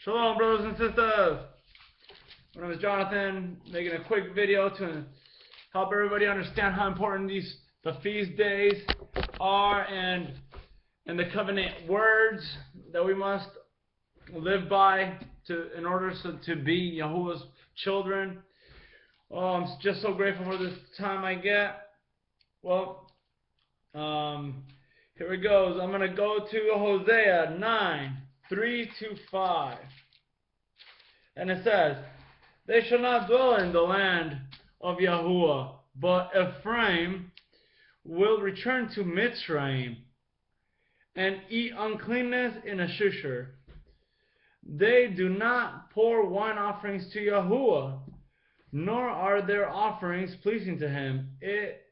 Shalom, brothers and sisters. My name is Jonathan, making a quick video to help everybody understand how important the feast days are and the covenant words that we must live by in order to be Yahuwah's children. Oh, I'm just so grateful for this time I get. Well, here it goes. I'm going to go to Hosea 9:3-5. And it says, "They shall not dwell in the land of Yahuwah, but Ephraim will return to Mitzrayim and eat uncleanness in Ashur. They do not pour wine offerings to Yahuwah, nor are their offerings pleasing to him, it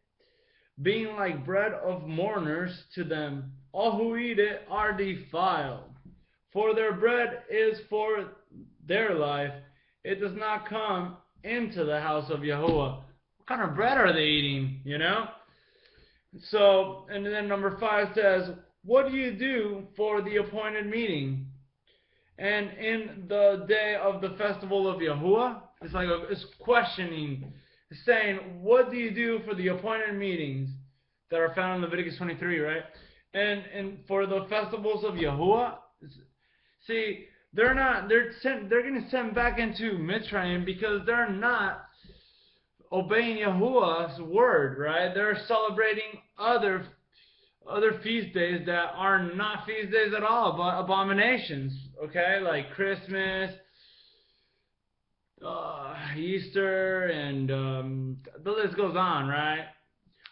being like bread of mourners to them. All who eat it are defiled. For their bread is for their life. It does not come into the house of Yahuwah." What kind of bread are they eating, you know? So, and then number 5 says, "What do you do for the appointed meeting? And in the day of the festival of Yahuwah?" It's like it's questioning. It's saying, what do you do for the appointed meetings that are found in Leviticus 23, right? And for the festivals of Yahuwah, see, they're getting sent back into Mitzrayim because they're not obeying Yahuwah's word, right? They're celebrating other feast days that are not feast days at all, but abominations, okay? Like Christmas, Easter, and the list goes on, right?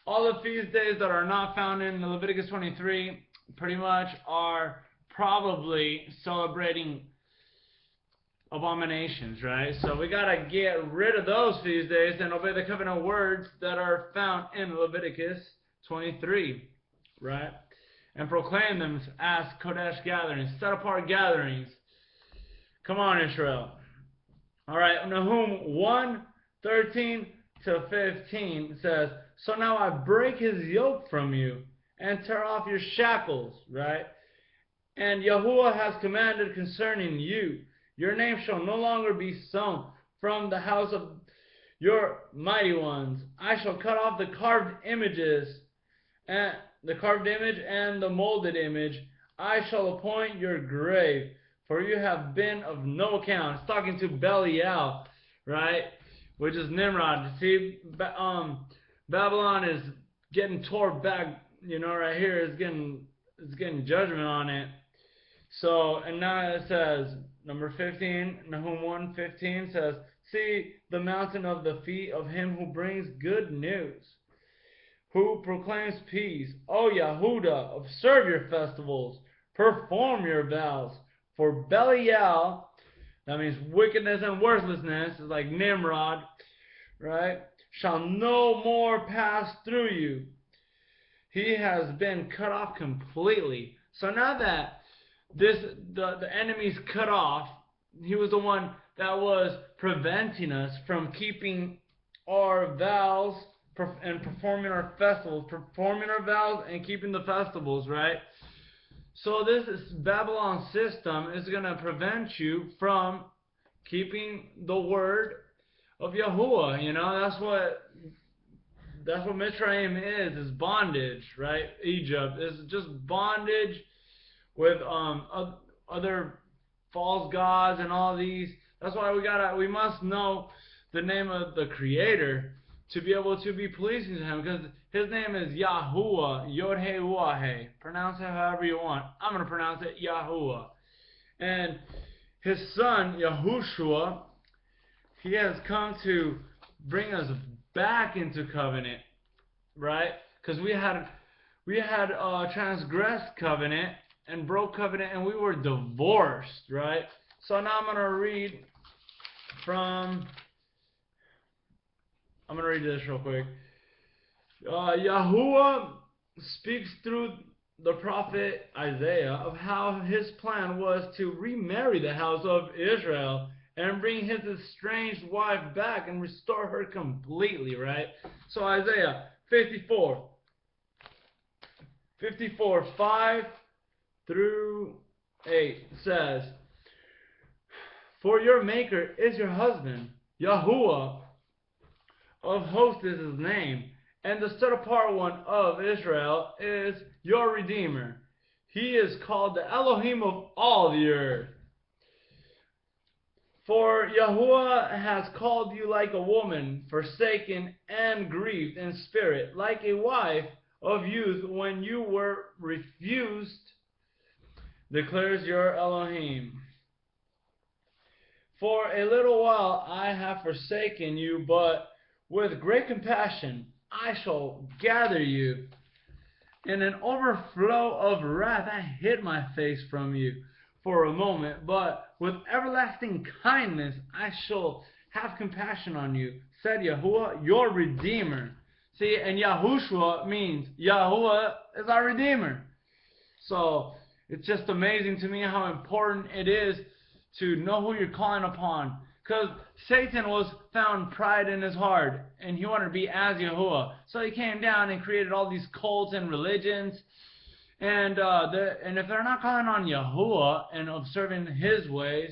All the feast days that are not found in Leviticus 23 pretty much are probably celebrating abominations, right? So we got to get rid of those feast days and obey the covenant words that are found in Leviticus 23, right? And proclaim them as Kodesh gatherings, set apart gatherings. Come on, Israel. All right, Nahum 1:13-15 says, "So now I break his yoke from you and tear off your shackles," right? "And Yahuwah has commanded concerning you, your name shall no longer be sown from the house of your mighty ones. I shall cut off the carved images, and the carved image and the molded image. I shall appoint your grave, for you have been of no account." It's talking to Belial, right? Which is Nimrod. See, Babylon is getting torn back, you know, right here. It's getting judgment on it. So, and now it says, number 15, Nahum 1:15 says, "See the mountain of the feet of him who brings good news, who proclaims peace. O Yahudah, observe your festivals, perform your vows. For Belial," that means wickedness and worthlessness, is like Nimrod, right? "Shall no more pass through you. He has been cut off completely." So now that the enemy's cut off, he was the one that was preventing us from keeping our vows and performing our festivals, performing our vows and keeping the festivals, right? So this Babylon system is going to prevent you from keeping the word of Yahuwah. You know, that's what Mitzrayim is bondage, right? Egypt is just bondage with other false gods and all these. That's why we must know the name of the Creator to be able to be pleasing to him, because his name is Yahuwah, Yod-Heh-Wah-Heh. Pronounce it however you want. I'm going to pronounce it Yahuwah. And his son, Yahushua, he has come to bring us back into covenant, right? Because we had transgressed covenant and broke covenant, and we were divorced, right? So now I'm going to read this real quick. Yahuwah speaks through the prophet Isaiah of how his plan was to remarry the house of Israel and bring his estranged wife back and restore her completely, right? So Isaiah 54:5-8 says, For your Maker is your husband. Yahuwah of hosts is his name. And the set apart one of Israel is your Redeemer. He is called the Elohim of all the earth. For Yahuwah has called you like a woman, forsaken and grieved in spirit, like a wife of youth when you were refused, declares your Elohim. For a little while I have forsaken you, but with great compassion I shall gather you. In an overflow of wrath I hid my face from you for a moment, but with everlasting kindness I shall have compassion on you, said Yahuwah, your Redeemer. See, and Yahushua means Yahuwah is our Redeemer. So it's just amazing to me how important it is to know who you're calling upon. Because Satan was found pride in his heart, and he wanted to be as Yahuwah. So he came down and created all these cults and religions. And if they're not calling on Yahuwah and observing his ways,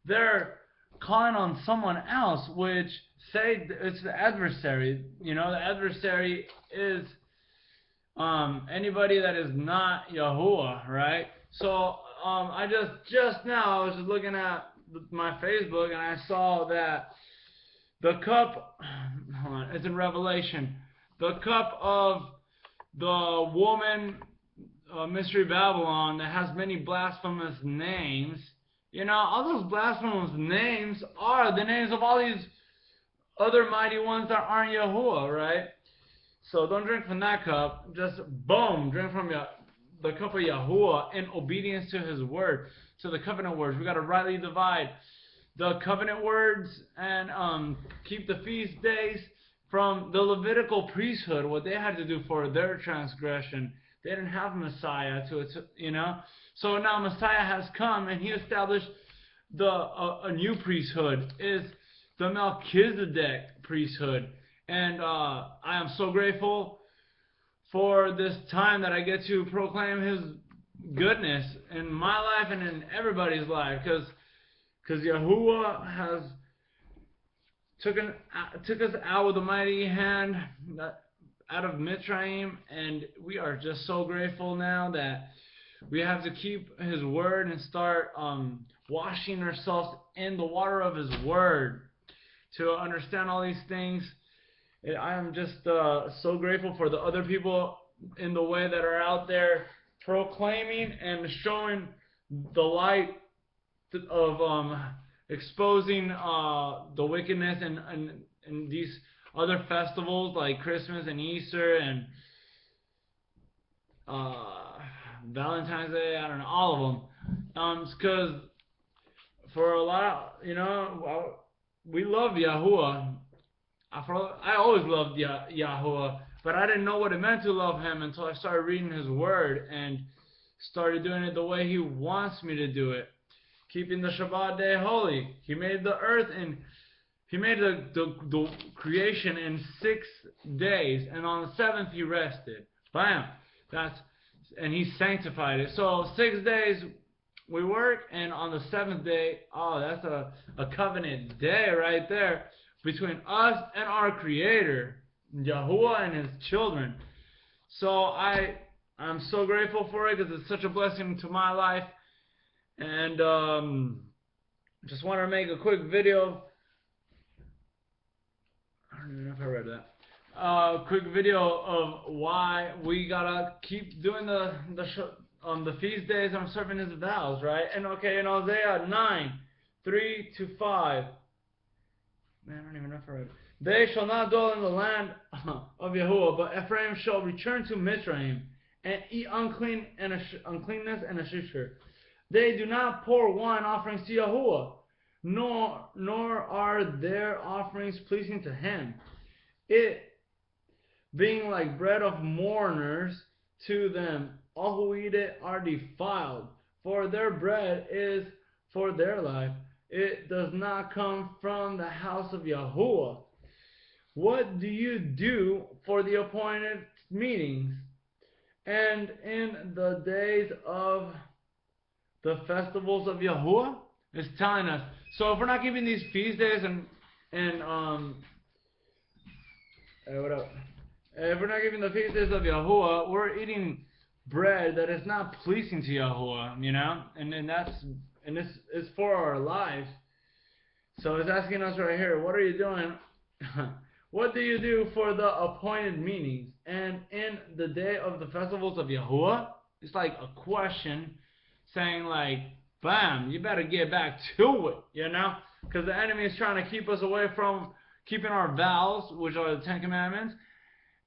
they're calling on someone else, which say it's the adversary. You know, the adversary is anybody that is not Yahuwah, right? So I just now I was just looking at my Facebook and I saw that the cup, hold on, it's in Revelation, the cup of the woman, Mystery Babylon, that has many blasphemous names. You know, all those blasphemous names are the names of all these other mighty ones that aren't Yahuwah, right? So don't drink from that cup. Just boom, drink from the cup of Yahuwah in obedience to his word, to the covenant words. We got to rightly divide the covenant words and keep the feast days from the Levitical priesthood, what they had to do for their transgression. They didn't have Messiah you know. So now Messiah has come and he established a new priesthood, is the Melchizedek priesthood. And I am so grateful for this time that I get to proclaim his goodness in my life and in everybody's life, because Yahuwah has took us out with a mighty hand out of Mitzrayim, and we are just so grateful now that we have to keep his word and start washing ourselves in the water of his word to understand all these things. I am just so grateful for the other people in the way that are out there proclaiming and showing the light of exposing the wickedness and these other festivals like Christmas and Easter and Valentine's Day. I don't know, all of them. Because for a lot, you know, we love Yahuwah. I always loved Yahuwah, but I didn't know what it meant to love him until I started reading his word and started doing it the way he wants me to do it. Keeping the Shabbat day holy. He made the earth and he made the creation in 6 days, and on the 7th he rested. Bam! And he sanctified it. So 6 days we work, and on the 7th day, oh, that's a covenant day right there between us and our Creator, Yahuwah, and his children. So I'm so grateful for it because it's such a blessing to my life. And just want to make a quick video. I don't even know if I read that. Quick video of why we gotta keep doing the feast days and observing his vows, right? And okay, in Hosea 9:3-5. Man, I don't even know if I read it. They shall not dwell in the land of Yahuwah, but Ephraim shall return to Mitzrayim and eat uncleanness and ashusher. They do not pour wine offerings to Yahuwah, nor are their offerings pleasing to him. It being like bread of mourners to them, all who eat it are defiled, for their bread is for their life. It does not come from the house of Yahuwah. What do you do for the appointed meetings and in the days of the festivals of Yahuwah? It's telling us. So if we're not keeping these feast days and hey, what up? If we're not keeping the feast days of Yahuwah, we're eating bread that is not pleasing to Yahuwah, you know, and this is for our lives. So it's asking us right here, what are you doing? What do you do for the appointed meetings and in the day of the festivals of Yahuwah? It's like a question saying like, bam, you better get back to it, you know? Because the enemy is trying to keep us away from keeping our vows, which are the 10 Commandments,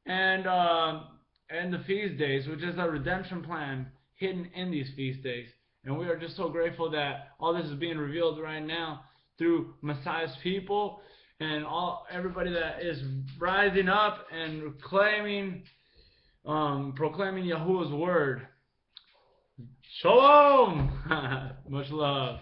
and the feast days, which is a redemption plan hidden in these feast days. And we are just so grateful that all this is being revealed right now through Messiah's people and everybody that is rising up and proclaiming Yahuwah's word. Shalom! Much love.